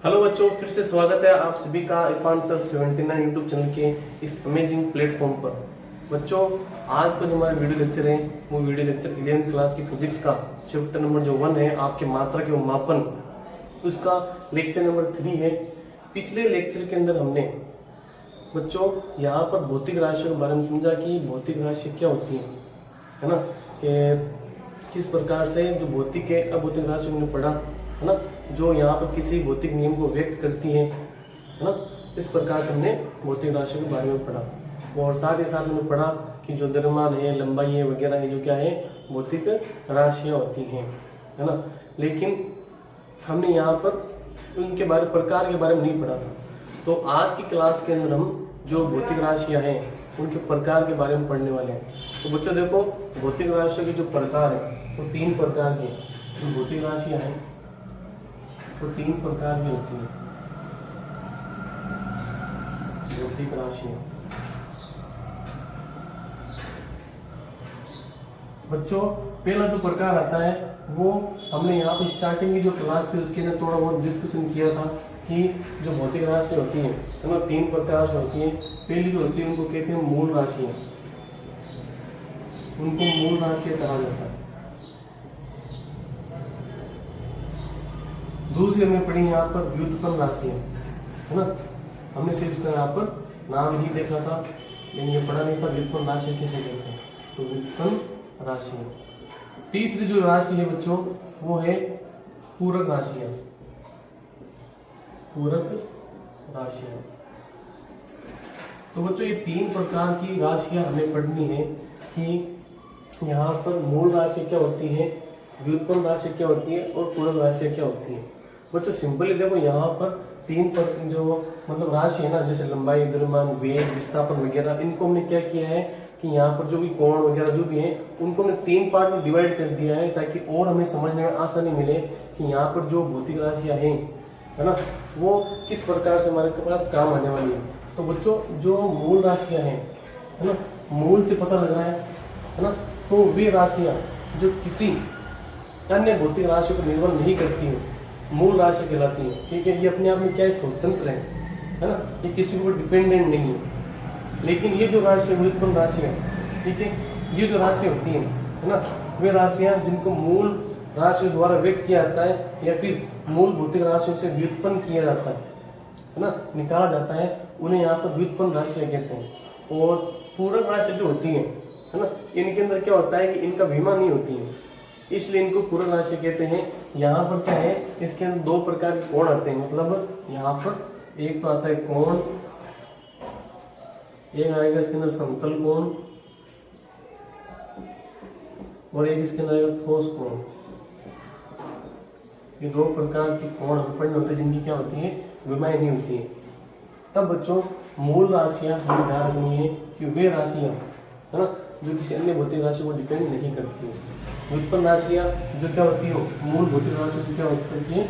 Hello बच्चों, फिर से स्वागत है आप सभी का इरफान सर 79 यूट्यूब चैनल के इस अमेजिंग प्लेटफॉर्म पर। बच्चों, आज का जो हमारा वीडियो लेक्चर है वो वीडियो लेक्चर 11th क्लास की फिजिक्स का चैप्टर नंबर जो 1 है आपके मात्रा के मापन, उसका लेक्चर नंबर 3 है। पिछले लेक्चर के अंदर हमने बच्चों यहाँ पर भौतिक राशियों के बारे में समझा कि भौतिक राशि क्या होती है ना, कि किस प्रकार से जो भौतिक है अभौतिक राशि हमने पढ़ा है ना, जो यहाँ पर किसी भौतिक नियम को व्यक्त करती है ना। इस प्रकार से हमने भौतिक राशियों के बारे में पढ़ा और साथ ही साथ हमने पढ़ा कि जो द्रव्यमान है, लंबाई है वगैरह है, जो क्या है भौतिक राशियाँ होती हैं, है ना। लेकिन हमने यहाँ पर उनके बारे प्रकार के बारे में नहीं पढ़ा था। तो आज की क्लास के अंदर हम जो भौतिक राशियाँ हैं उनके प्रकार के बारे में पढ़ने वाले हैं। तो बच्चों देखो, भौतिक राशियों के जो प्रकार है वो 3 प्रकार के जो भौतिक राशियाँ हैं वो 3 प्रकार की होती हैं भौतिक राशियाँ। बच्चों, पहला जो प्रकार आता है वो हमने यहाँ पे स्टार्टिंग की जो क्लास थी उसके अंदर थोड़ा बहुत डिस्कशन किया था कि जो भौतिक राशि होती है ना 3 प्रकार से होती है। पहली जो होती है उनको कहते हैं मूल राशियाँ, उनको मूल राशियाँ कहा जाता है। दूसरी हमने पढ़ी यहाँ पर व्युत्पन्न राशियाँ, है ना। हमने सिर्फ इसका यहाँ पर नाम ही देखा था लेकिन ये पढ़ा नहीं था व्युत्पन्न राशि किसे कहते हैं। तो व्युत्पन्न राशियाँ। तीसरी जो राशि है बच्चों वो है पूरक राशियाँ, पूरक राशियाँ। तो बच्चों ये 3 प्रकार की राशियाँ हमें पढ़नी है कि यहाँ पर मूल राशि क्या होती है, व्युत्पन्न राशि क्या होती है और पूरक राशि क्या होती है। बच्चों सिंपली देखो, यहाँ पर 3 जो मतलब राशि है ना, जैसे लंबाई, द्रव्यमान, वेग, विस्थापन वगैरह, इनको हमने क्या किया है कि यहाँ पर जो भी कोण वगैरह जो भी है उनको हमने 3 पार्ट में डिवाइड कर दिया है ताकि और हमें समझने में आसानी मिले कि यहाँ पर जो भौतिक राशियाँ हैं, है ना, वो किस प्रकार से हमारे पास काम आने वाली है। तो बच्चों जो मूल राशियाँ हैं, है ना, मूल से पता लग रहा है ना, तो वे राशियाँ जो किसी अन्य भौतिक राशियों पर निर्भर नहीं करती हैं मूल राशि कहलाती है। ठीक है, ये अपने आप में क्या है, स्वतंत्र है ना, ये किसी के ऊपर डिपेंडेंट नहीं है। लेकिन ये जो राशि है व्युत्पन्न राशि है, ठीक है, ये जो राशि होती है ना, वे राशियाँ जिनको मूल राशियों द्वारा व्यक्त किया जाता है या फिर मूल भौतिक राशियों से व्युत्पन्न किया जाता है ना, निकाला जाता है, उन्हें यहाँ पर व्युत्पन्न राशियाँ कहते हैं। और पूरक राशि जो होती है ना, इनके अंदर क्या होता है कि इनका विमा नहीं होती है, इसलिए इनको पूरक राशि कहते हैं। यहाँ पर क्या है, इसके अंदर 2 प्रकार के कोण आते हैं। मतलब यहाँ पर एक तो आता है कोण, एक आएगा इसके अंदर समतल कोण और एक इसके अंदर आएगा ठोस कोण। ये 2 प्रकार के कोण पढ़ने होते हैं जिनकी क्या होती है, विमाएं नहीं होती है। तब बच्चों मूल राशियाँ हमें ध्यान रखनी है कि वे राशियाँ, है ना, जो किसी अन्य भौतिक राशि को डिपेंड नहीं करती है। व्युत्पन्न राशियाँ जो क्या होती है मूल भौतिक राशियों से क्या होती है,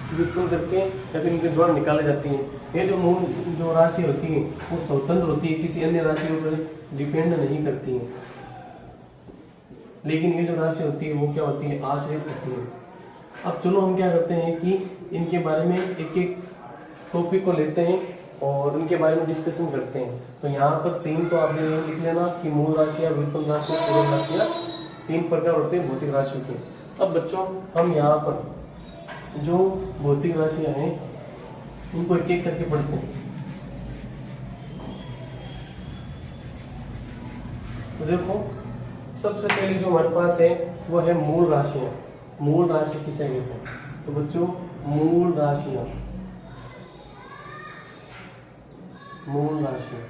व्युत्पन्न करके या फिर इनके द्वारा निकाली जाती है। ये जो मूल जो राशि होती है वो स्वतंत्र होती है, किसी अन्य राशि पर डिपेंड नहीं करती है। लेकिन ये जो राशि होती है वो क्या होती है, आश्रित होती है। अब चलो हम क्या करते हैं कि इनके बारे में एक एक टॉपिक को लेते हैं और उनके बारे में डिस्कशन करते हैं। तो यहाँ पर 3 तो आपने लिख लेना कि मूल राशियाँ, व्युत्पन्न राशियाँ, पूरक राशियाँ, 3 प्रकार होते हैं भौतिक राशियों के। अब बच्चों हम यहाँ पर जो भौतिक राशियाँ हैं उनको एक एक करके पढ़ते हैं। तो देखो, सबसे पहले जो हमारे पास है वो है मूल राशियाँ। मूल राशि किसे कहते हैं? तो बच्चों मूल राशियाँ, मूल राशियाँ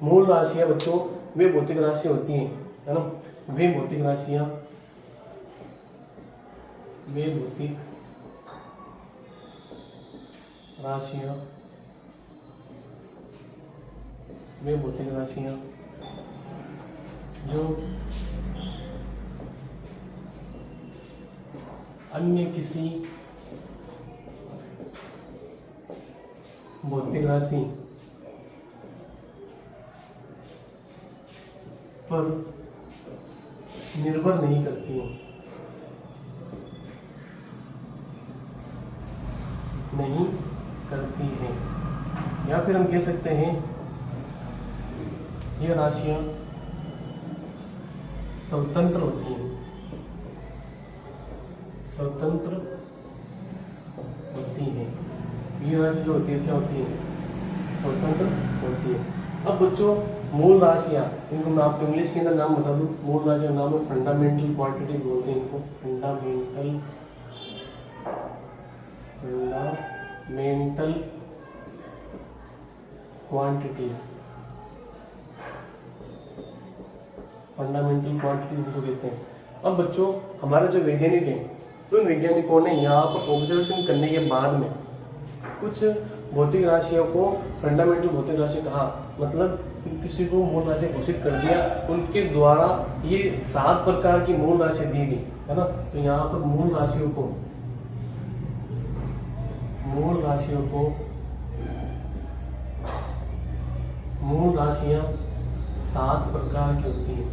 मूल राशियाँ बच्चों वे भौतिक राशियाँ होती हैं, है ना, वे भौतिक राशियाँ, वे भौतिक राशियाँ, वे भौतिक राशियाँ जो अन्य किसी भौतिक राशि पर निर्भर नहीं करती हैं, नहीं करती हैं। या फिर हम कह सकते हैं ये राशियां स्वतंत्र होती हैं, स्वतंत्र होती हैं। ये राशि जो होती है क्या होती है, स्वतंत्र होती है। अब बच्चों मूल राशियां, इनको मैं आपको इंग्लिश के अंदर नाम बता दूं, मूल राशियों का नाम है फंडामेंटल क्वांटिटीज बोलते हैं इनको, फंडामेंटल क्वांटिटीज, फंडामेंटल क्वांटिटीज इनको कहते हैं। अब बच्चों हमारे जो वैज्ञानिक हैं, उन वैज्ञानिकों ने यहाँ पर ऑब्जर्वेशन करने के बाद में कुछ भौतिक राशियों को फंडामेंटल भौतिक राशि कहा, मतलब किसी को मूल राशि घोषित कर दिया। उनके द्वारा ये 7 प्रकार की मूल राशि दी गई है ना। तो यहाँ पर मूल राशियों मूल राशियां 7 प्रकार की होती हैं।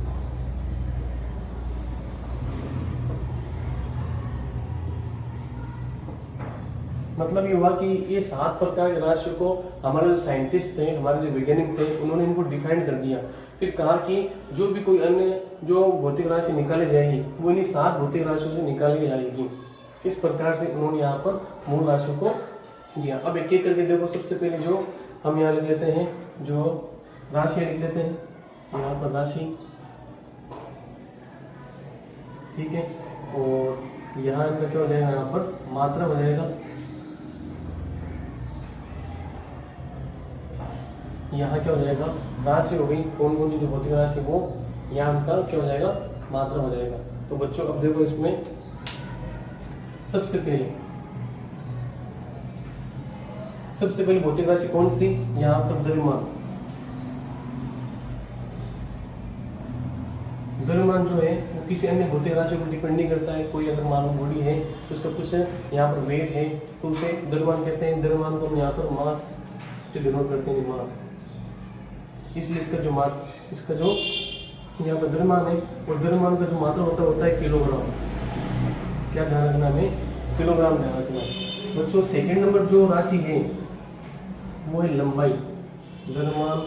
मतलब ये हुआ कि ये 7 प्रकार की राशियों को हमारे जो साइंटिस्ट थे, हमारे जो वैज्ञानिक थे, उन्होंने इनको डिफाइन कर दिया। फिर कहा कि जो भी कोई अन्य जो भौतिक राशि निकाली जाएगी वो इन्हीं 7 भौतिक राशियों से निकाली जाएगी। इस प्रकार से उन्होंने यहाँ पर मूल राशियों को दिया। अब एक एक करके देखो। सबसे पहले जो हम यहाँ लिख लेते हैं, जो राशियाँ लिख लेते हैं, यहाँ पर राशि, ठीक है। और यहाँ इनका क्या हो जाएगा, यहाँ पर मात्रा हो जाएगा। यहाँ क्या हो जाएगा, राशि हो गई। कौन कौन सी जो भौतिक राशि वो यहाँ उनका क्या हो जाएगा, मात्रा हो जाएगा। तो बच्चों अब देखो इसमें सबसे पहले भौतिक राशि कौन सी, यहाँ पर द्रव्यमान। द्रव्यमान जो है वो किसी अन्य भौतिक राशि पर डिपेंड नहीं करता है। कोई अगर मानो बॉडी है तो उसका कुछ यहाँ पर वेट है तो उसे द्रव्यमान कहते हैं। द्रव्यमान को हम यहाँ पर मास से डिनोट करते हैं, मास। इसलिए इसका जो यहाँ पर द्रव्यमान है और द्रव्यमान का जो मात्रा होता है किलोग्राम। क्या ध्यान रखना हमें, किलोग्राम ध्यान रखना है। बच्चों सेकेंड नंबर जो राशि है वो है लंबाई। द्रव्यमान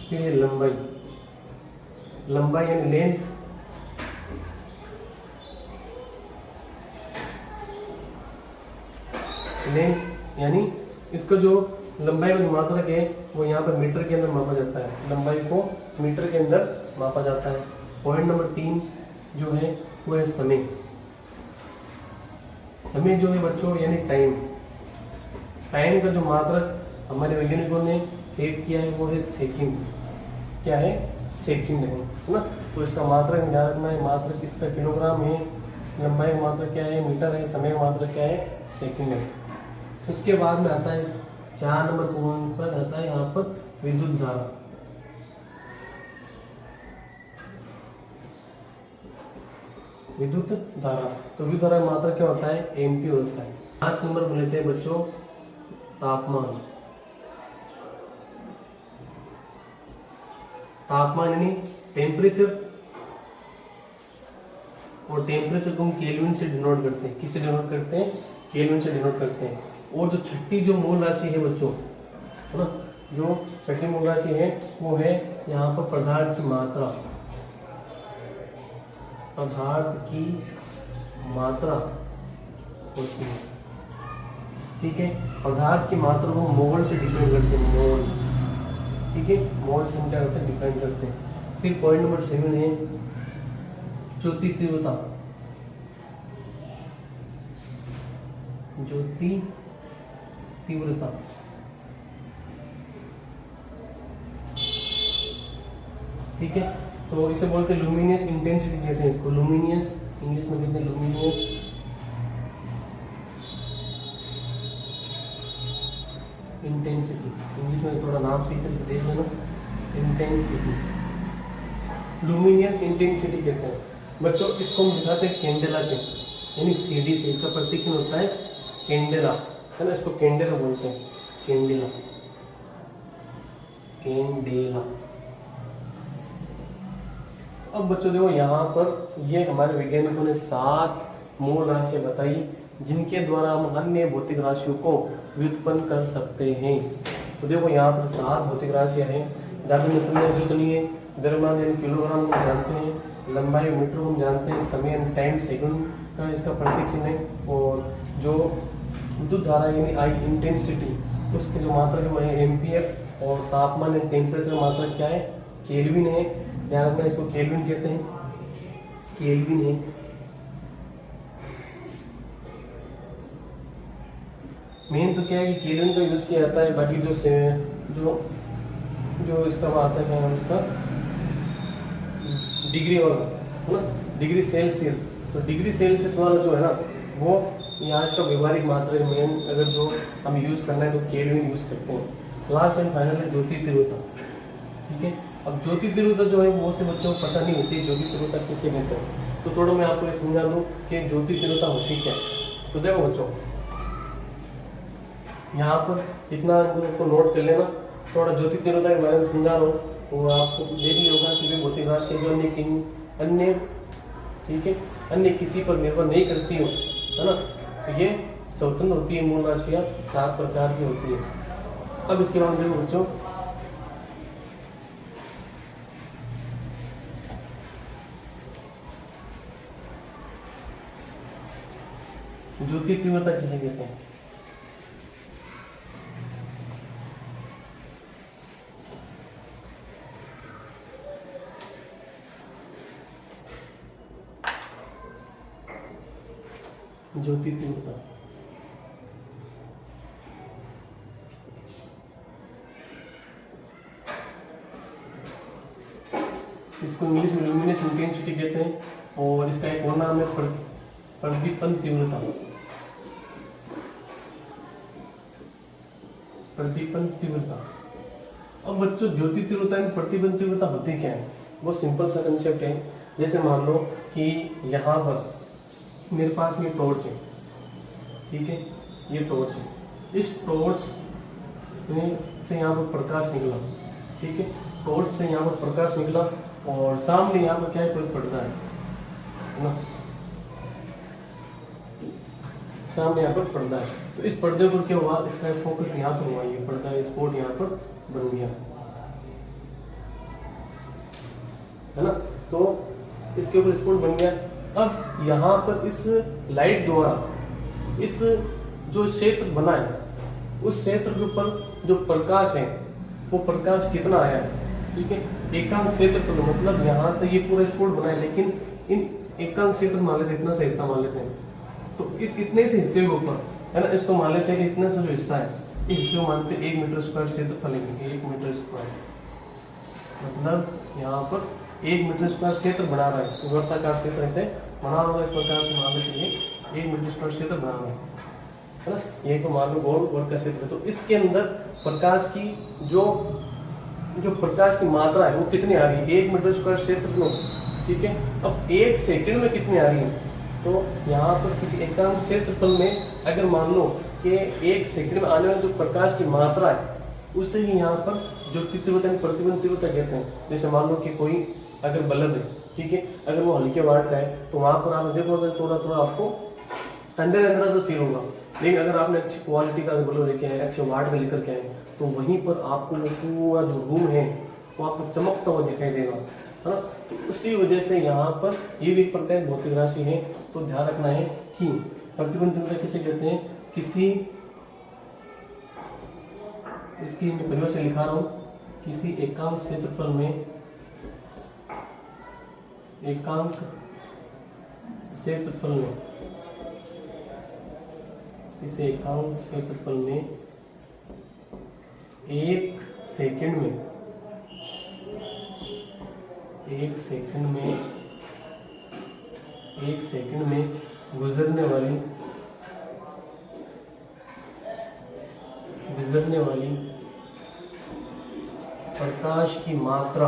फिर लंबाई यानी लेंथ। यानी इसका जो लंबाई की मात्रक है वो यहाँ पर मीटर के अंदर मापा जाता है। लंबाई को मीटर के अंदर मापा जाता है। पॉइंट नंबर 3 जो है वो है समय। समय जो है बच्चों यानी टाइम। टाइम का जो मात्रक हमारे वैज्ञानिकों ने सेट किया है वो है सेकंड। क्या है, सेकंड है ना। तो इसका मात्रक ध्यान रखना है। मात्रक इसका किलोग्राम है, लंबाई का मात्रक क्या है, मीटर है, समय का मात्रक क्या है, सेकंड है। उसके बाद में आता है 4 नंबर पॉइंट पर आता है यहाँ पर विद्युत धारा। विद्युत धारा, तो विद्युत धारा का मात्रा क्या होता है, एम्पीयर होता है। 5 नंबर पर लेते हैं बच्चों तापमान। तापमान यानी टेम्परेचर, और टेम्परेचर को हम केल्विन से डिनोट करते हैं। किससे डिनोट करते हैं, केल्विन से डिनोट करते हैं। और जो छठी जो मूल राशि है बच्चों, है ना, जो छठी मूल राशि है वो है यहाँ पर पदार्थ की मात्रा। पदार्थ की मात्रा होती है, ठीक है। पदार्थ की मात्रा को मोल से डिफाइन करते हैं, मोल, ठीक है। मोल से हम क्या करते हैं, डिफाइन करते हैं। फिर पॉइंट नंबर 7 है ज्योति तीव्रता। ज्योति तीव्रता, ठीक है। तो इसे बोलते हैं लुमिनियस इंटेंसिटी कहते हैं इसको। लुमिनियस इंग्लिश में कहते हैं लुमिनियस इंटेंसिटी। इंग्लिश में थोड़ा नाम सीख कर देख लेना, इंटेंसिटी, लुमिनियस इंटेंसिटी कहते हैं बच्चों। इसको हम दिखाते हैं कैंडेला से, यानी सीढ़ी से। इसका प्रतीक चिन्ह होता है कैंडेला, है ना। इसको कैंडेला बोलते हैं, कैंडेला, कैंडेला। अब बच्चों देखो यहाँ पर ये हमारे वैज्ञानिकों ने 7 मूल राशियां बताई जिनके द्वारा हम अन्य भौतिक राशियों को व्युत्पन्न कर सकते हैं। तो देखो यहाँ पर 7 भौतिक राशियां हैं। ज़्यादा में समय जरूरत नहीं है। द्रव्यमान यानी किलोग्राम हम जानते हैं, लंबाई मीटर हम जानते हैं, समय यानी टाइम सेकंड का इसका प्रतीक चिन्ह है, और जो विद्युत धारा यानी आई इंटेंसिटी उसकी जो मात्रा है वो है एम्पियर, और तापमान यानी टेम्परेचर मात्रा क्या है, केल्विन है। ध्यान रखना इसको केल्विन कहते हैं, केल्विन है। मेन तो क्या है कि केल्विन का यूज किया जाता है, बाकी जो जो इसका आता है क्या नाम इसका डिग्री वाला है ना, डिग्री सेल्सियस। तो डिग्री सेल्सियस वाला जो है ना वो यहाँ इसका व्यवहारिक मात्रा है। मेन अगर जो हम यूज़ करना है तो केल्विन यूज़ करते हैं। लास्ट एंड फाइनल है ज्योति तीव्रता। ठीक है, अब ज्योति तीव्रता जो है वो से बच्चों को पता नहीं होती ज्योति तीव्रता किसे कहते हैं। तो थोड़ा मैं आपको ये समझा दूँ कि ज्योति तीव्रता होती क्या। तो देखो बच्चों यहाँ पर इतना को नोट कर लेना, थोड़ा ज्योति तीव्रता के बारे में समझा रहा हूँ, वो आपको देख लिया होगा कि वे भौतिक राशि जो अन्य ठीक है अन्य किसी पर निर्भर नहीं करती हो, है ना। तो ये स्वतंत्र होती है। मूल राशियाँ 7 प्रकार की होती है। अब इसके बाद देखो बच्चों ज्योति तीव्रता किसे कहते हैं। ज्योति तीव्रता इसको इंग्लिश में ल्यूमिनस इंटेंसिटी कहते हैं, और इसका एक और नाम है प्रदीपन तीव्रता। प्रदीपन तीव्रता। अब बच्चों ज्योति तीव्रता में प्रतिबंध तीव्रता होती क्या है, वो सिंपल सा कंसेप्ट है। जैसे मान लो कि यहाँ पर मेरे पास में टॉर्च है, ठीक है, ये टॉर्च है। इस टॉर्च में से यहाँ पर प्रकाश निकला, ठीक है, टॉर्च से यहाँ पर प्रकाश निकला, और सामने यहाँ पर क्या है, कोई पर्दा है ना, सामने यहाँ पर पर्दा है। तो इस पर्दे पर क्या हुआ, इसका फोकस यहाँ पर हुआ, ये पर्दा स्पॉट यहाँ पर बन गया, है ना। तो इसके ऊपर स्पॉट बन गया। अब यहाँ पर इस लाइट द्वारा इस जो क्षेत्र बना है उस क्षेत्र के ऊपर जो प्रकाश है वो प्रकाश कितना आया है, ठीक है। एकांक क्षेत्र तो मतलब यहाँ से ये पूरा स्पॉट बना है, लेकिन इन एकांक क्षेत्र मान लेते इतना सा हिस्सा मान लेते हैं। तो इस इतने से हिस्से के ऊपर, है ना, इसको मान लेते हैं कि इतना सा जो हिस्सा है इस हिस्से को मानते हैं 1 मीटर स्क्वायर क्षेत्रफल है। 1 मीटर स्क्वायर मतलब यहाँ पर 1 मीटर स्क्वायर क्षेत्र बना रहा है, वृत्ताकार क्षेत्र ऐसे बना होगा, इस प्रकार से मान लेते हैं 1 मीटर स्क्वायर क्षेत्र बना रहा है ना। ये तो मान लो गोल वर्ग का क्षेत्र। तो इसके अंदर प्रकाश की जो प्रकाश की मात्रा है वो कितनी आ रही है 1 मीटर स्क्वायर क्षेत्र में, ठीक है। अब 1 सेकंड में कितनी आ रही है, तो यहाँ पर किसी एकांक क्षेत्रफल में अगर मान लो कि 1 सेकंड में आने वाली जो प्रकाश की मात्रा है उसे ही यहाँ पर ज्योति तीव्रता प्रतिबिंब तीव्रता कहते हैं। जैसे मान लो कि कोई अगर बल्ब है, ठीक है, अगर वो हल्के वाट का है तो वहाँ पर आप देखो अगर थोड़ा थोड़ा आपको अंदर से फील होगा, लेकिन अगर आपने अच्छी क्वालिटी का बल्ब लेके आए, अच्छे वाट में लेकर के आए, तो वहीं पर आपको पूरा जो रूम है वो आपको चमकता हुआ दिखाई देगा, है ना। तो उसी वजह से यहाँ पर ये भी एक प्रकार भौतिक राशि है। तो ध्यान रखना है कि प्रतिबिंब तीव्रता किसे कहते हैं, किसी इसकी मैं परिभाषा लिखा रहा हूँ, किसी एकांक क्षेत्रफल में एकांक क्षेत्रफल में इसे एकांक क्षेत्रफल में 1 सेकंड में 1 सेकंड में गुजरने वाली प्रकाश की मात्रा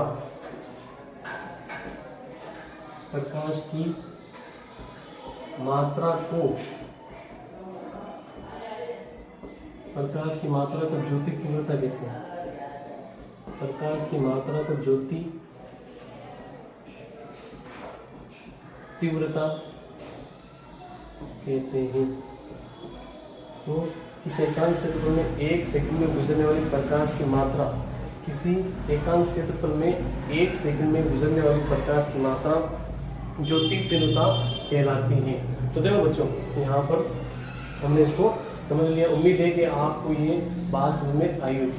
को ज्योति तीव्रता कहते हैं। प्रकाश की मात्रा को ज्योति तीव्रता कहते हैं। तो किसी एकांक क्षेत्रफल में 1 सेकंड में गुजरने वाली प्रकाश की मात्रा, किसी एकांक क्षेत्रफल में 1 सेकंड में गुजरने वाली प्रकाश की मात्रा ज्योति तीव्रता कहलाती है। तो देखो बच्चों, यहाँ पर हमने इसको समझ लिया। उम्मीद है कि आपको ये बात समझ में आई होगी।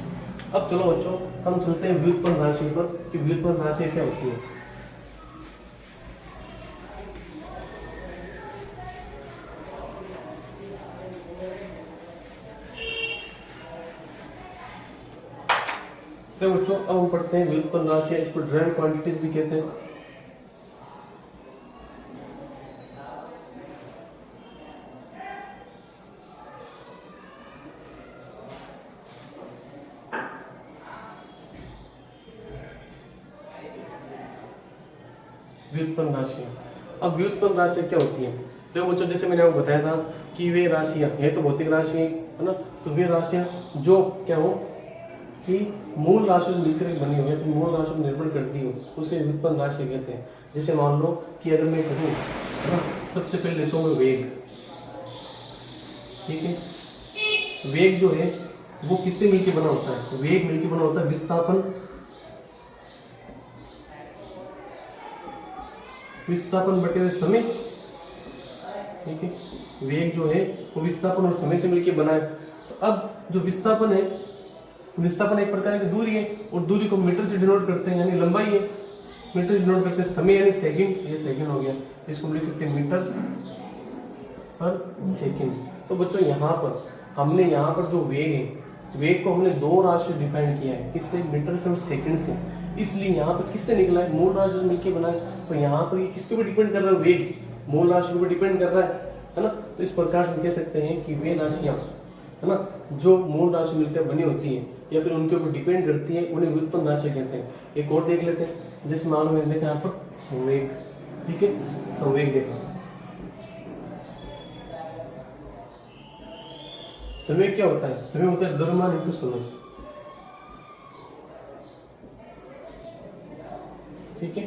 अब चलो बच्चों, हम चलते हैं व्युत्पन्न राशि पर कि व्युत्पन्न राशि क्या होती है। तो बच्चों, अब हम पढ़ते हैं व्युत्पन्न राशि, इसको ड्राइव क्वांटिटीज भी कहते हैं। व्युत्पन्न राशि, अब व्युत्पन्न राशि क्या होती है। तो बच्चों, जैसे मैंने आपको बताया था कि वे राशियां, ये तो भौतिक राशि है ना, तो वे राशियां जो क्या हो कि मूल राशि से मिलकर बनी हो या फिर मूल राशि पर निर्भर करती हो, उसे व्युत्पन्न राशि कहते हैं। जैसे मान लो कि अगर मैं कहूँ है ना, सबसे पहले लेता हूँ मैं वेग, ठीक है। वेग जो है वो किससे मिलकर बना होता है? वेग मिलकर बना होता है विस्थापन, विस्थापन बटे हुए समय, ठीक है। वेग जो है वो विस्थापन और समय से मिलकर बना है। तो अब जो विस्थापन है, विस्थापन एक प्रकार की दूरी है और दूरी को मीटर से डिनोट करते हैं, यानी लंबाई है, मीटर से डिनोट करते हैं। समय यानी सेकंड, ये सेकंड हो गया, इसको हम लिख सकते हैं मीटर पर सेकंड। तो बच्चों, यहाँ पर हमने यहाँ पर जो वेग है, वेग को हमने दो राशि डिफाइन किया है, किससे? मीटर से और सेकंड से। इसलिए यहाँ पर किससे निकला है? मूल राशि से मिलकर बना है। तो यहाँ पर ये किसके ऊपर डिपेंड कर रहा है? वेग मूल राशि पर डिपेंड कर रहा है ना। तो इस प्रकार से हम कह सकते हैं कि वे राशियाँ है ना, जो मूल राशि मिलकर बनी होती है या फिर उनके ऊपर डिपेंड करती है, उन्हें व्युत्पन्न राशि कहते हैं। एक और देख लेते हैं, जैसे मान लो मैंने देखा यहाँ पर संवेग, ठीक है। संवेग देखो, संवेग क्या होता है? संवेग होता है द्रव्यमान इंटू समय, ठीक है।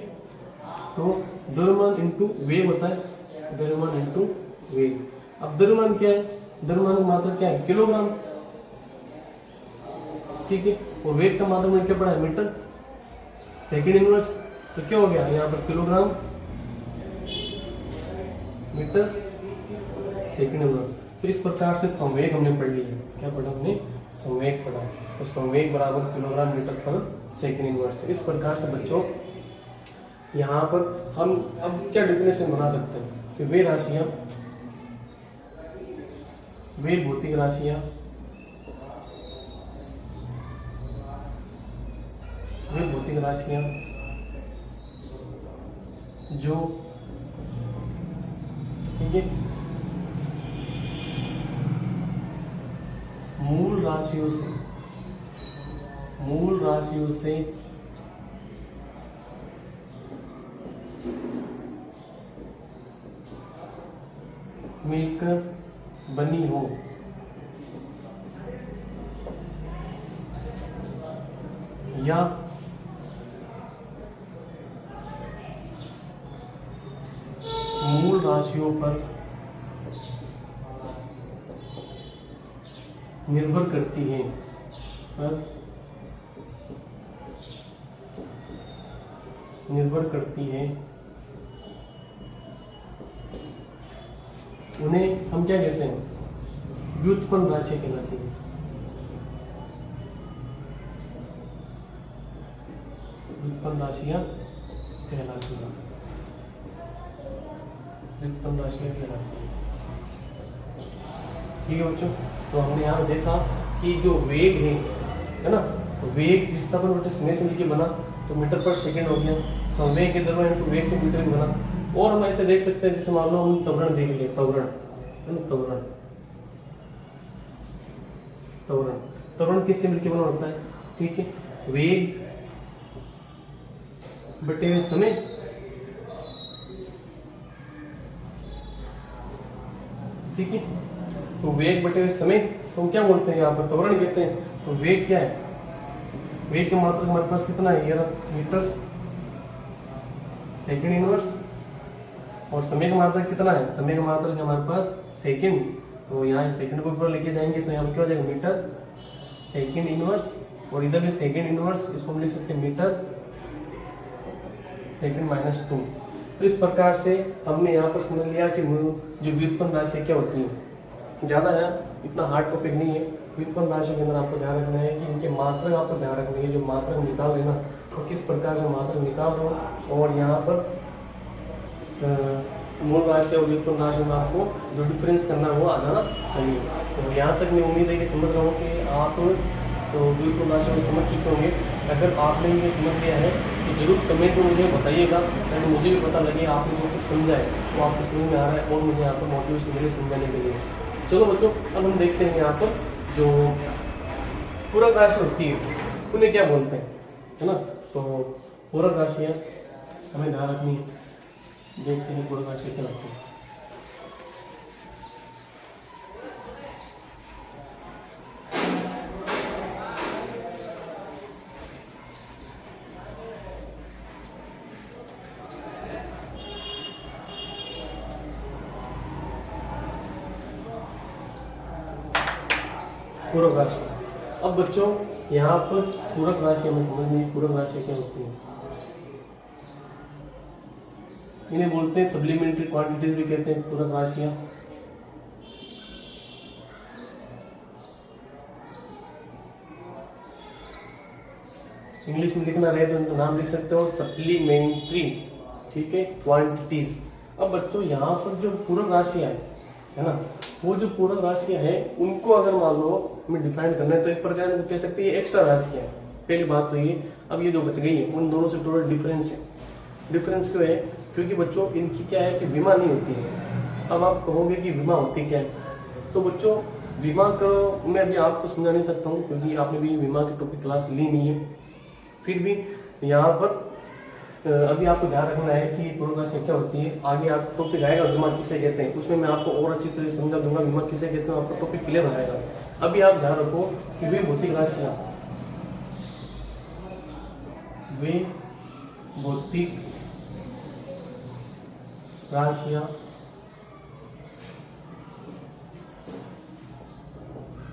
तो द्रव्यमान इंटू वेग होता है, द्रव्यमान इंटू वेग। अब द्रव्यमान क्या है? द्रव्यमान की मात्रा क्या है? किलोग्राम, ठीक है। और वेग का मात्रा में क्या पड़ा है? Metre second inverse. तो क्या हो गया यहाँ पर? Kilogram metre second inverse. तो इस प्रकार से संवेग हमने पढ़ लिया। क्या पढ़ा हमने? संवेग पढ़ा। तो संवेग बराबर किलोग्राम मीटर पर सेकंड इनवर्स। तो इस प्रकार से बच्चों यहाँ पर हम अब क्या डेफिनेशन बना सकते हैं कि वे राशियां, वे भौतिक राशियां, वे भौतिक राशियां जो, ठीक है, मूल राशियों से मिलकर बनी हो या मूल राशियों पर निर्भर करती हैं, उन्हें हम क्या कहते हैं? व्युत्पन्न राशि कहलाती है। व्युत्पन्न राशियां कहलाती हैं, व्युत्पन्न राशियां कहलाती हैं, ठीक है बच्चों। तो हमने यहाँ देखा कि जो वेग है ना, तो वेग विस्थापन बटे समय से मिलकर बना, तो मीटर पर सेकंड हो गया। संवेग के द्रव्यमान तो वेग से मिलकर बना। और हम ऐसे देख सकते हैं, जैसे मान लो हम त्वरण देख लिए, त्वरण है ना, त्वरण किससे मिलकर बना होता है? ठीक है, वेग बटे हुए समय, ठीक है। तो वेग बटे हुए समय, तो हम क्या बोलते हैं? यहाँ पर त्वरण कहते हैं। तो वेग क्या है? वेग की मात्रा हमारे पास कितना है? 11 मीटर सेकंड इनवर्स, और समय का मात्रक कितना है, समय का मात्रक है हमारे पास सेकंड, तो यहाँ सेकंड को ऊपर लेके जाएंगे तो यहाँ पर क्या हो जाएगा मीटर सेकंड इनवर्स, और इधर भी सेकंड इनवर्स, इसको हम लिख सकते हैं मीटर सेकंड -2। तो इस प्रकार से हमने यहाँ पर समझ लिया कि जो व्युत्पन्न राशि क्या होती है। ज़्यादा है, इतना हार्ड टॉपिक नहीं है। व्युत्पन्न राशि के अंदर आपको ध्यान रखना है कि इनके मात्रक आपको ध्यान रखनी है, जो मात्रक निकाल लेना तो किस प्रकार से मात्रक निकाल लो, और यहाँ पर मूल राशि और व्युत्पन्न राशि में आपको जो डिफरेंस करना है वो आ जाना चाहिए। तो यहाँ तक मैं उम्मीद है कि समझ रहा हूँ कि आप तो व्युत्पन्न राशि को समझ चुके होंगे। अगर आपने ये समझ लिया है तो जरूर कमेंट में मुझे बताइएगा, ताकि मुझे भी पता लगे आपने जो कुछ समझा है वो आपको समझ में आ रहा है और मुझे यहाँ पर मोटिवेशन मिले समझाने के लिए। चलो बच्चों, अब हम देखते हैं यहाँ पर जो पूरक राशि होती है उन्हें क्या बोलते हैं, है ना। तो पूरक राशियाँ हमें ध्यान रखनी है। देखते हैं पूरक राशि क्या होती है। पूरक राशि, अब बच्चों यहाँ पर पूरक राशि हमें समझनी है, पूरक राशि क्या होती है। इन्हें बोलते हैं सप्लीमेंट्री क्वांटिटीज भी कहते हैं पूरक राशियाँ। इंग्लिश में लिखना रहे तो इनका नाम लिख सकते हो सप्लीमेंट्री, ठीक है, क्वांटिटीज। अब बच्चों यहाँ पर जो पूरक राशियाँ है ना, वो जो पूरक राशियाँ हैं उनको अगर मान लो हमें डिफाइन करना है तो एक प्रकार कह सकते हैं एक्स्ट्रा राशियाँ है। पहली बात तो ये, अब ये जो बच गई है उन दोनों से थोड़ा डिफरेंस है। डिफरेंस क्यों है, क्योंकि बच्चों इनकी क्या है कि विमा नहीं होती है। अब आप कहोगे कि विमा होती क्या है, तो बच्चों विमा को मैं अभी आपको समझा नहीं सकता हूँ क्योंकि आपने भी विमा की टॉपिक क्लास ली नहीं है। फिर भी यहाँ पर अभी आपको ध्यान रखना है कि पूरक राशि क्या होती है। आगे आप टॉपिक आएगा विमा किसे कहते हैं, उसमें मैं आपको और अच्छी तरह समझा दूंगा विमा किसे कहते हैं, आपका टॉपिक क्लियर हो जाएगा। अभी आप ध्यान रखो कि वे भौतिक राशियाँ, वे भौतिक राशियाँ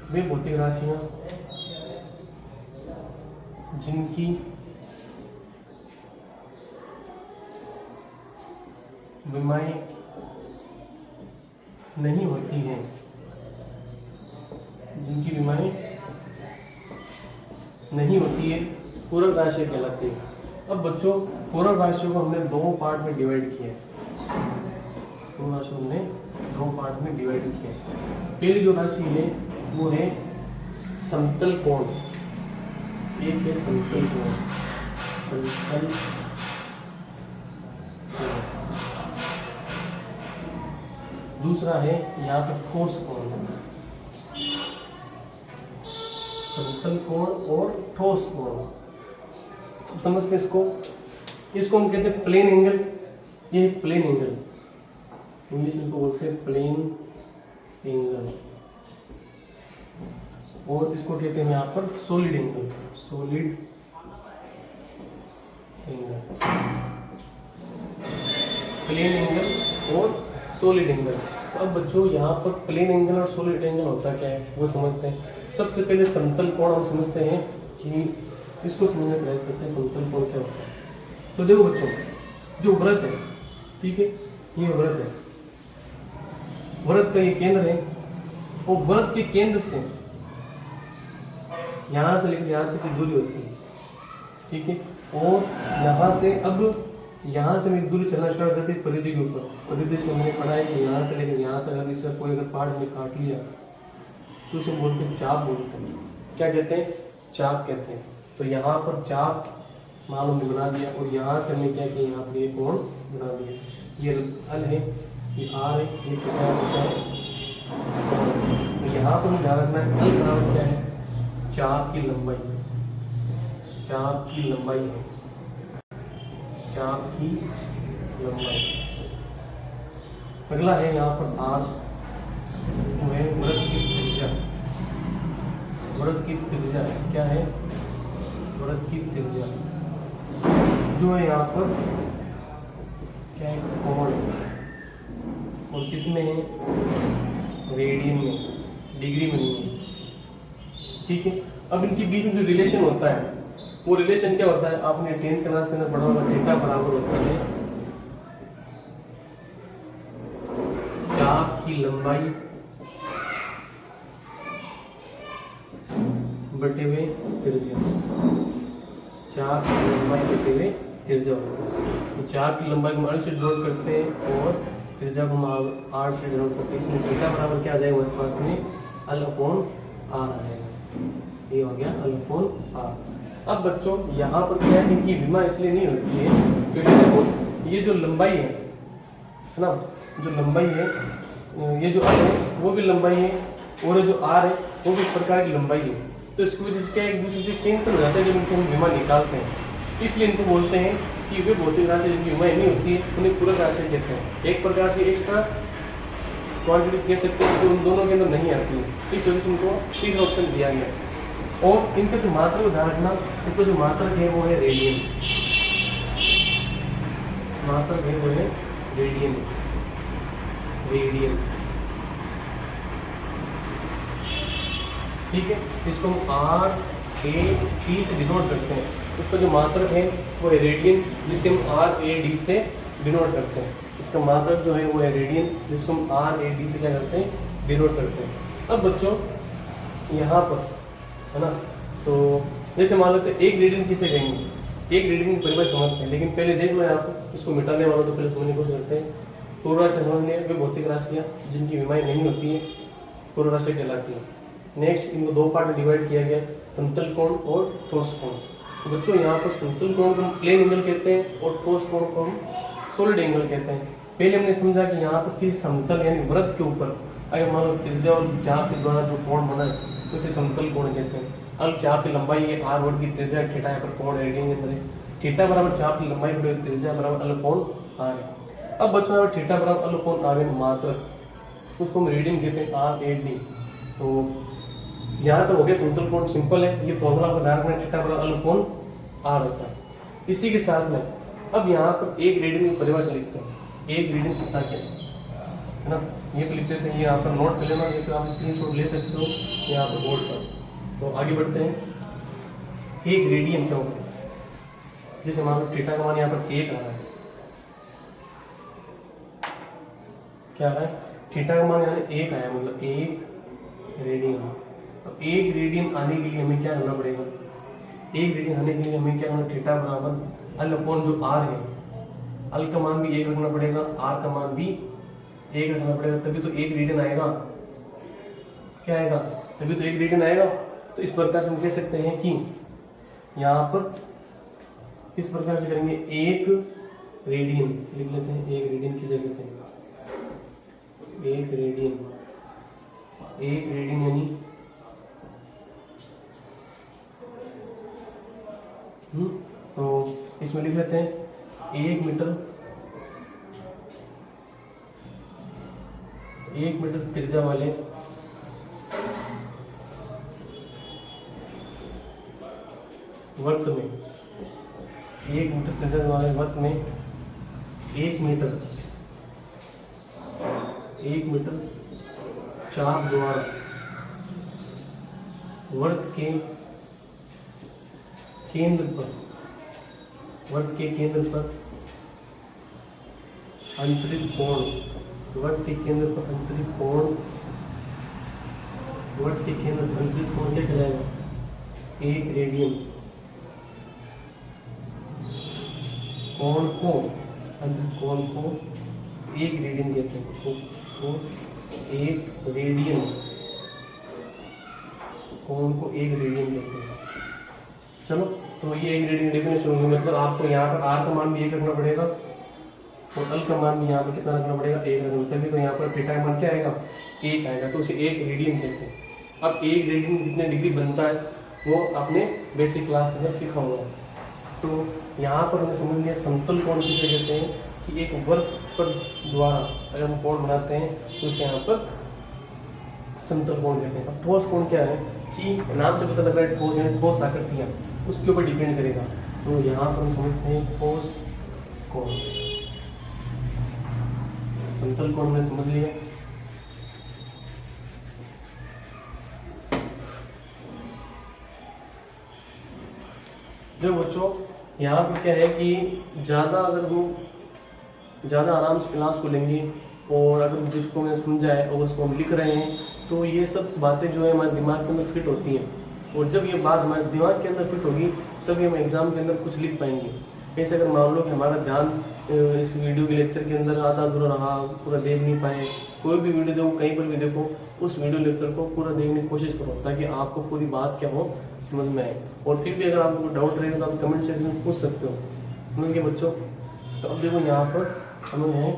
वे भौतिक राशियाँ जिनकी विमाएं नहीं होती हैं, जिनकी विमाएं नहीं होती है, पूरक राशि कहलाती है। अब बच्चों पूरक राशियों को हमने दो पार्ट में डिवाइड किया है। पूरक राशियों को हमने दो पार्ट में डिवाइड किया है। पहली जो राशि है वो है समतल कोण। एक है समतल कोण, समतल कोण। दूसरा है यहाँ पे ठोस कोण, समतल कोण और ठोस कोण। तो समझते हैं इसको हम कहते हैं प्लेन एंगल। ये प्लेन एंगल, इंग्लिश में इसको बोलते हैं प्लेन एंगल, और इसको कहते हैं यहाँ पर solid angle, solid angle, plane angle और सॉलिड एंगल। तो अब बच्चों यहाँ पर प्लेन एंगल और सॉलिड एंगल होता क्या है वो समझते हैं। सबसे पहले समतल कोण हम समझते हैं कि इसको समझने का प्रयास करते हैं समतल कोण क्या होता है। तो देखो बच्चों, जो वृत्त है, ठीक है, ये वृत्त है, वृत्त का ये केंद्र है, वो वृत्त के केंद्र से यहाँ से लेकर यहाँ तक की दूरी होती है, ठीक है, और यहाँ से अब यहाँ से मैं दूरी चलना स्टार्ट करती है परिधि के ऊपर। परिधि से मैंने पढ़ा है कि यहाँ से लेकर यहाँ तक अगर इससे कोई अगर पार्ट में काट लिया तो उसे बोलते हैं चाप, बोलते हैं। क्या कहते हैं? चाप कहते हैं। तो यहाँ पर चाप मालूम में बना दिया, और यहाँ से हमने क्या किया, यहाँ पर ये कोण बना दिया। ये एल है, ये आर है, ये क्या होता है? तो यहाँ पर ध्यान रखना है एल बराबर क्या है? चाप की लंबाई, चाप की लंबाई है, चाप की लंबाई। अगला है यहाँ पर आर, वो है वृत्त की त्रिज्या। वृत्त की त्रिज्या क्या है? वृत्त की त्रिज्या जो है यहाँ पर क्या है? कोण है, और किस में है, रेडियन में, डिग्री में नहीं है। ठीक है, अब इनके बीच में जो रिलेशन होता है वो रिलेशन क्या होता है, आपने 10th क्लास के अंदर पढ़ा होगा, थीटा बराबर होता है चाप की लंबाई बटे हुए त्रिज्या, चाप की लंबाई बटे हुए त्रिज्या। तो चाप की लंबाई को हम 8 से डिनोट करते हैं और त्रिज्या को हम 8 से डिनोट करते हैं, इसमें थीटा बराबर क्या आ जाएगा हमारे पास में, अल अपॉन आर आ जाएगा। ये हो गया अल अपॉन आर। अब बच्चों यहाँ पर क्या है, इनकी विमा इसलिए नहीं होती है क्योंकि देखो ये जो लंबाई है ना, जो लंबाई है, ये जो आर है वो भी लंबाई है और ये जो आर है वो भी इस प्रकार की लंबाई है। तो इसकी वजह से क्या एक दूसरे से कैंसिल हो जाता है जब इनको हम विमा निकालते हैं। इसलिए इनको बोलते हैं कि वे भौतिक राशि जिनकी विमा नहीं होती है उन्हें पूरक राशि कहते हैं। एक प्रकार से एक्स्ट्रा क्वांटिटीज कह सकते हैं जो उन दोनों के अंदर नहीं आती है, इस वजह से इनको तीसरा ऑप्शन दिया गया। और इनका जो मात्रक ध्यान रखना, इसका जो मात्रक है वो है रेडियन, मात्रक है वो है रेडियन, रेडियन। ठीक है, इसको हम आर ए डी से डिनोट करते हैं। इसका जो मात्रक है वो है रेडियन, जिसे हम आर ए डी से डिनोट करते हैं। इसका मात्रक जो है वो है रेडियन, जिसको हम आर ए डी से क्या करते हैं, डिनोट करते हैं। अब बच्चों यहाँ पर है ना, तो जैसे मान लेते हैं एक रेडियन किसे कहेंगे, एक रेडियन की परिभाषा समझते हैं, लेकिन पहले देख लो यहाँ पर, इसको मिटाने वाला तो पहले समझने की कोशिश करते हैं। पूर्व राशि समझने वे भौतिक राशियाँ जिनकी विमाएँ नहीं होती है पूर्व राशि कहलाती है। नेक्स्ट इनको दो पार्ट में डिवाइड किया गया, समतल कोण और ठोस कोण। तो बच्चों यहाँ पर समतल कोण को हम प्लेन एंगल कहते हैं और ठोस कोण को हम सॉलिड एंगल कहते हैं। पहले हमने समझा कि यहाँ पर किसी समतल यानी वृत्त के ऊपर अगर मान लो त्रिज्या और चाप के द्वारा जो कोण बना है तो उसे समतल कोण कहते हैं। अब चाप की लंबाई है आर वर्ग की त्रिज्या, थीटा यहाँ पर कोण रेडियन के अंदर है, थीटा बराबर चाप की लंबाई बटे त्रिज्या बराबर अल कोण आर है। अब बच्चों यहाँ थीटा बराबर अल कोण आर है मात्रक, उसको हम रेडियन कहते हैं आर ए डी। तो यहाँ तो हो गया समतल कोण, सिंपल है, ये फॉर्मूला आपको ध्यान रखना, थीटा बराबर अल कोण आर होता है। इसी के साथ में अब यहाँ पर एक रेडियन की परिभाषा लिखते हैं, एक रेडियन कितना क्या है ना, ये पे लिख देते हैं। ये यहाँ पर नोट कर लेना, ये तो आप स्क्रीनशॉट ले सकते हो यहाँ पर बोर्ड पर। तो आगे बढ़ते हैं, एक रेडियन क्या होगा, जैसे मान लो थीटा का मान यहाँ पर 1 आ रहा है, क्या आ रहा है, थीटा का मान यहाँ से 1 आया, मतलब 1 रेडियन। तो 1 रेडियन आने के लिए हमें क्या करना पड़ेगा, 1 रेडियन आने के लिए हमें क्या करना, थीटा बराबर अल अपॉन जो आर है, अल का मान भी 1 रखना पड़ेगा, आर का मान भी 1 रखना पड़ेगा, तभी तो 1 रेडियन आएगा। क्या आएगा, तभी तो 1 रेडियन आएगा। तो इस प्रकार से हम कह सकते हैं कि यहाँ पर इस प्रकार से करेंगे, 1 रेडियन लिख लेते हैं, 1 रेडियन किसे कहते हैं, 1 रेडियन, 1 रेडियन यानी तो इसमें लिख लेते हैं 1 मीटर, 1 मीटर त्रिज्या वाले वृत्त में, 1 मीटर त्रिज्या वाले वृत्त में 1 मीटर चाप द्वारा वृत्त के केंद्र पर अंतरित कोण, वृत्त के केंद्र पर अंतरित कोण, वृत्त के केंद्र पर अंतरित कोण क्या कहलाएगा, 1 रेडियन। कोण को, अंतरित कोण को 1 रेडियन कहते हैं, तो 1 रेडियन, कोण को 1 रेडियन कहते हैं। चलो, तो ये 1 रेडियन डेफिनेशन होगी, मतलब आपको यहाँ पर आर का मान भी 1 रखना पड़ेगा और अल का मान भी यहाँ पर कितना रखना पड़ेगा, 1 रखना, तभी तो यहाँ पर थीटा का मान क्या आएगा, 1 आएगा, तो उसे 1 रेडियन कहते हैं। अब 1 रेडियन कितने डिग्री बनता है वो आपने बेसिक क्लास के अंदर सीखा होगा। तो यहाँ पर हमने समझ लिया समतल कोण किसे कहते हैं, कि एक वृत्त पर द्वारा अगर हम कोण बनाते हैं तो उसे यहाँ पर समतल कोण कहते हैं। अब ठोस कोण क्या है, कि नाम से पता लग रहा है ठोस यानी ठोस आकृतियाँ, उसके ऊपर डिपेंड करेगा। तो यहाँ पर हम समझते हैं ठोस कोण, समतल कोण में समझ लिया। जो बच्चों यहाँ पे क्या है कि ज़्यादा अगर वो ज़्यादा आराम से क्लास को लेंगे और अगर जिसको मैंने समझा है और उसको हम लिख रहे हैं तो ये सब बातें जो है हमारे दिमाग के अंदर फिट होती हैं, और जब ये बात हमारे दिमाग के अंदर फिट होगी तभी हम एग्ज़ाम के अंदर कुछ लिख पाएंगे। ऐसे अगर मान लो कि हमारा ध्यान इस वीडियो के लेक्चर के अंदर आधा अधूरा रहा, पूरा देख नहीं पाए, कोई भी वीडियो देखो, कहीं पर भी देखो, उस वीडियो लेक्चर को पूरा देखने की कोशिश करो ताकि आपको पूरी बात क्या हो समझ में आए। और फिर भी अगर आपको डाउट रहेगा तो आप कमेंट सेक्शन में पूछ सकते हो। समझ गए बच्चों। तो अब देखो यहाँ पर हमें है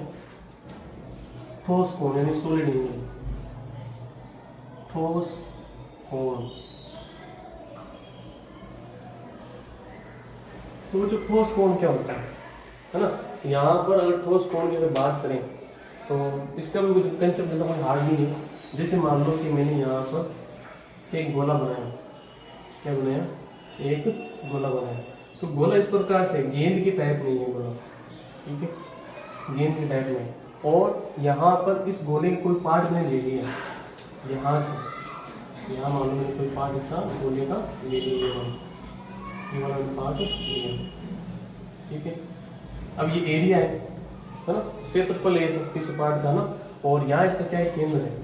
ठोस कोण यानी सॉलिड एंगल, ठोस कोण। तो जो ठोस कोण क्या होता है ना, यहाँ पर अगर ठोस कोण की अगर बात करें तो इसका भी कुछ कंसेप्ट ज़्यादा कोई हार्ड नहीं है। जैसे मान लो कि मैंने यहाँ पर एक गोला बनाया, क्या बनाया, एक गोला बनाया। तो गोला इस प्रकार से गेंद की टाइप नहीं है गोला, ठीक है, गेंद की टाइप में। और यहाँ पर इस गोले की कोई पार्ट मैंने ले लिया यहाँ से, यहाँ मान लो मैंने कोई पार्ट इसका गोले का ले लिया, ये वाला पार्ट लिया, ठीक है। अब ये एरिया है ना, क्षेत्रफल है तो किस पार्ट का ना, और यहाँ इसका क्या है, केंद्र है।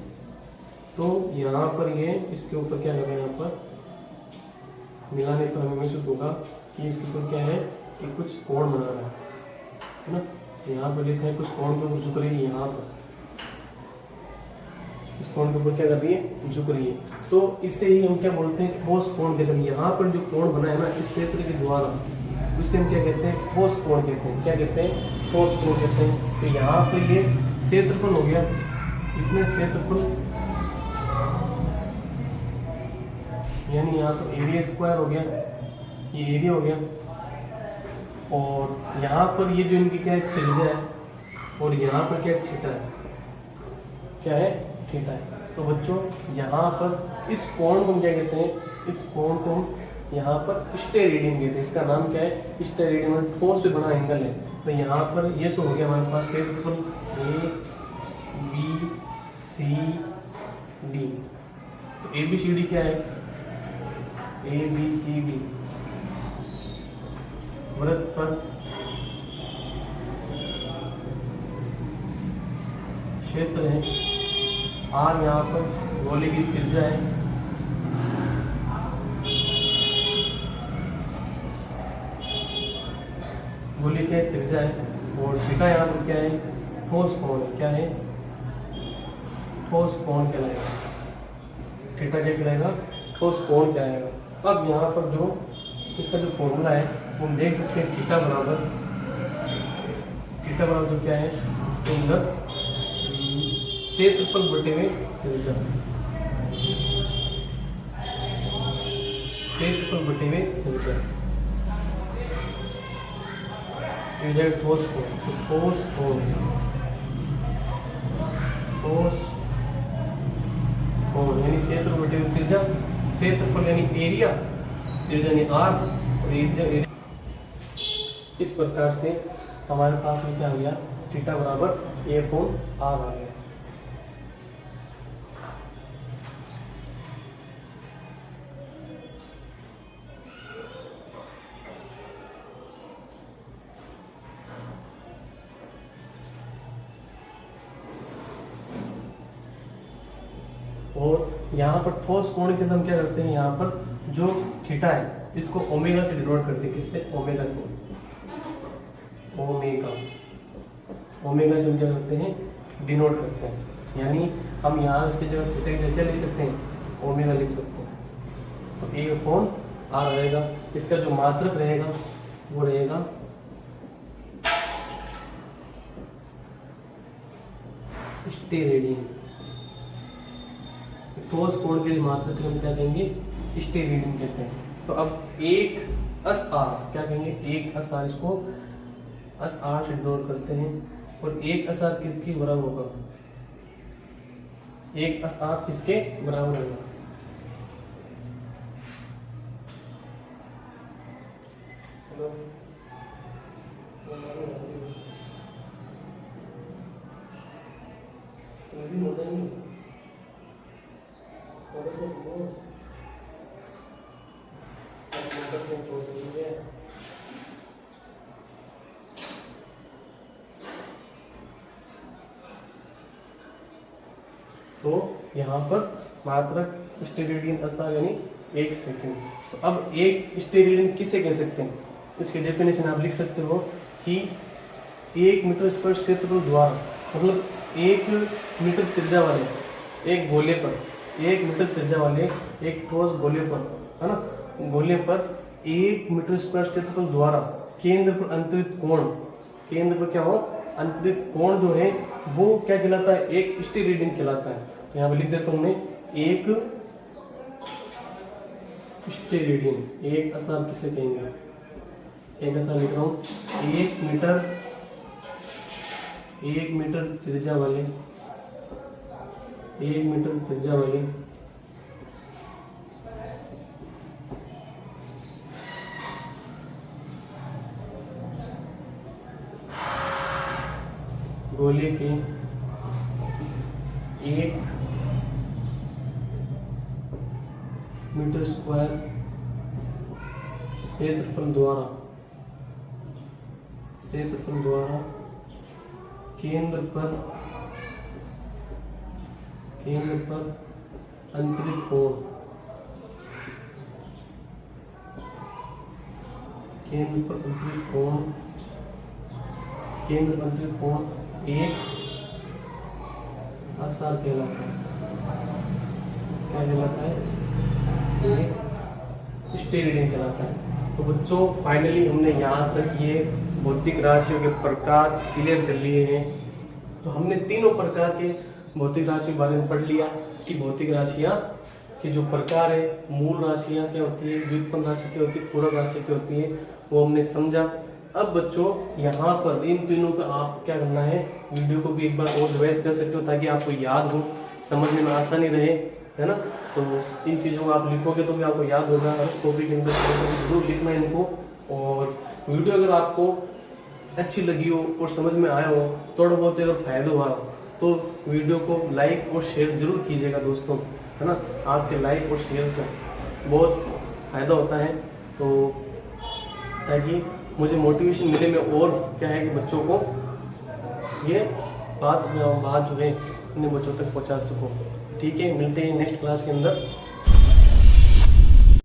तो यहाँ पर ये इसके ऊपर क्या लगा, यहाँ पर मिलाने पर हमें महसूस होगा कि इसके ऊपर क्या है कि कुछ कोण बना रहा है ना। यहाँ पर लिखा है कुछ कोण के ऊपर झुक रही है, यहाँ पर इस कोण के ऊपर क्या कर रही है, झुक रही है। तो इससे ही हम क्या बोलते हैं, ठोस कोण कहते हैं। यहाँ पर जो कोण बना है ना इस क्षेत्र के द्वारा, उससे हम क्या कहते हैं, ठोस कोण कहते हैं। क्या कहते हैं, ठोस कोण कहते हैं। तो यहाँ पर ये क्षेत्रफल हो गया, इतने क्षेत्रफल यानी यहाँ तो एरिया स्क्वायर हो गया, ये एरिया हो गया। और यहाँ पर ये जो इनकी क्या है, त्रिज्या है, और यहाँ पर क्या थीटा है, क्या है, थीटा है। तो बच्चों यहाँ पर इस कोण को हम क्या कहते हैं, इस कोण को हम यहाँ पर स्टेरेडियन कहते हैं। इसका नाम क्या है, स्टेरेडियन, मतलब ठोस से बना एंगल है। तो यहाँ पर ये तो हो गया हमारे पास क्षेत्रफल ए बी सी डी। तो ए बी सी डी क्या है, ए बी सी डी वृत्त पर क्षेत्र है, आर यहाँ पर गोले की त्रिज्या है, गोले की त्रिज्या है, और थीटा यहाँ पर क्या है, ठोस कोण है। क्या है, ठोस कोण कहलाएगा। थीटा क्या कहलाएगा, ठोस कोण कहलाएगा। अब यहाँ पर जो इसका जो फॉर्मूला है हम देख सकते हैं, थीटा बराबर जो क्या है, इसके अंदर क्षेत्रफल बटे में त्रिज्या, क्षेत्रफल बटे में त्रिज्या, ये जाएगा ठोस कोण। तो ठोस कोण, ठोस कोण यानी क्षेत्र बटे में त्रिज्या, क्षेत्रफल यानी एरिया, त्रिज्या यानी आर, और एरिया। इस प्रकार से हमारे पास में क्या आ गया, थीटा बराबर ए कोण आर आ गया। और यहाँ पर ठोस कोण के हम क्या करते हैं, यहाँ पर जो थीटा है इसको ओमेगा से डिनोट करते हैं। किससे, ओमेगा से, ओमेगा, ओमेगा से हम क्या करते हैं, डिनोट करते हैं। यानी हम यहाँ इसकी जगह थीटा की जगह क्या लिख सकते हैं, ओमेगा लिख सकते हैं। तो ए कोण आर रहेगा। इसका जो मात्रक रहेगा वो रहेगा स्टेरेडियन। ठोस कोण के लिए मात्रक के हम क्या कहेंगे, स्टेरेडियन कहते हैं। तो अब एक एस आर क्या कहेंगे, एक एस आर, इसको एस आर से डिनोट करते हैं। और एक एस आर किसके बराबर होगा, एक एस आर किसके बराबर होगा, तो यहाँ पर मात्रक स्टेरेडियन आसार यानी 1 सेकंड। तो अब एक स्टेरेडियन किसे कह सकते हैं, इसकी डेफिनेशन आप लिख सकते हो कि 1 मीटर स्क्वायर क्षेत्रफल द्वारा, मतलब 1 मीटर त्रिज्या वाले एक गोले पर, 1 मीटर त्रिज्या वाले एक ठोस गोले पर, है ना, गोले पर 1 मीटर स्क्वायर क्षेत्रफल द्वारा केंद्र पर अंतरित कोण, केंद्र पर क्या हो, अंतरित कोण जो है वो क्या कहलाता है, एक स्टेरेडियन कहलाता है। तो यहाँ पे लिख देता हूँ मैं, एक स्टेरेडियन, एक आसार किसे कहेंगे, एक आसार लिख रहा हूँ, 1 मीटर त्रिज्या वाले, 1 मीटर त्रिज्या वाले गोले के 1 मीटर स्क्वायर क्षेत्रफल द्वारा केंद्र पर अंतरित कोण, केंद्र पर अंतरित कोण एक आसार कहलाता है। क्या कहलाता है, एक स्टेरेडियन कहलाता है। तो बच्चों फाइनली हमने यहाँ तक ये भौतिक राशियों के प्रकार क्लियर कर लिए हैं। तो हमने तीनों प्रकार के भौतिक राशि के बारे में पढ़ लिया कि भौतिक राशियाँ के जो प्रकार है, मूल राशियाँ क्या होती है, व्युत्पन्न राशि क्या होती है, पूरक राशि क्या होती है, वो हमने समझा। अब बच्चों यहाँ पर इन तीनों का आप क्या करना है, वीडियो को भी एक बार और रिवाइज कर सकते हो ताकि आपको याद हो, समझने में आसानी रहे, है ना। तो इन चीज़ों को आप लिखोगे तो भी आपको याद होगा, और टॉपिक के अंदर जरूर लिखना है इनको। और वीडियो अगर आपको अच्छी लगी हो और समझ में आया हो, थोड़ा बहुत अगर फायदा हुआ हो, तो वीडियो को लाइक और शेयर जरूर कीजिएगा दोस्तों, है ना। आपके लाइक और शेयर का बहुत फ़ायदा होता है, तो ताकि मुझे मोटिवेशन मिले, मैं और क्या है कि बच्चों को ये बात जो है अपने बच्चों तक पहुंचा सकूं। ठीक है, मिलते हैं नेक्स्ट क्लास के अंदर।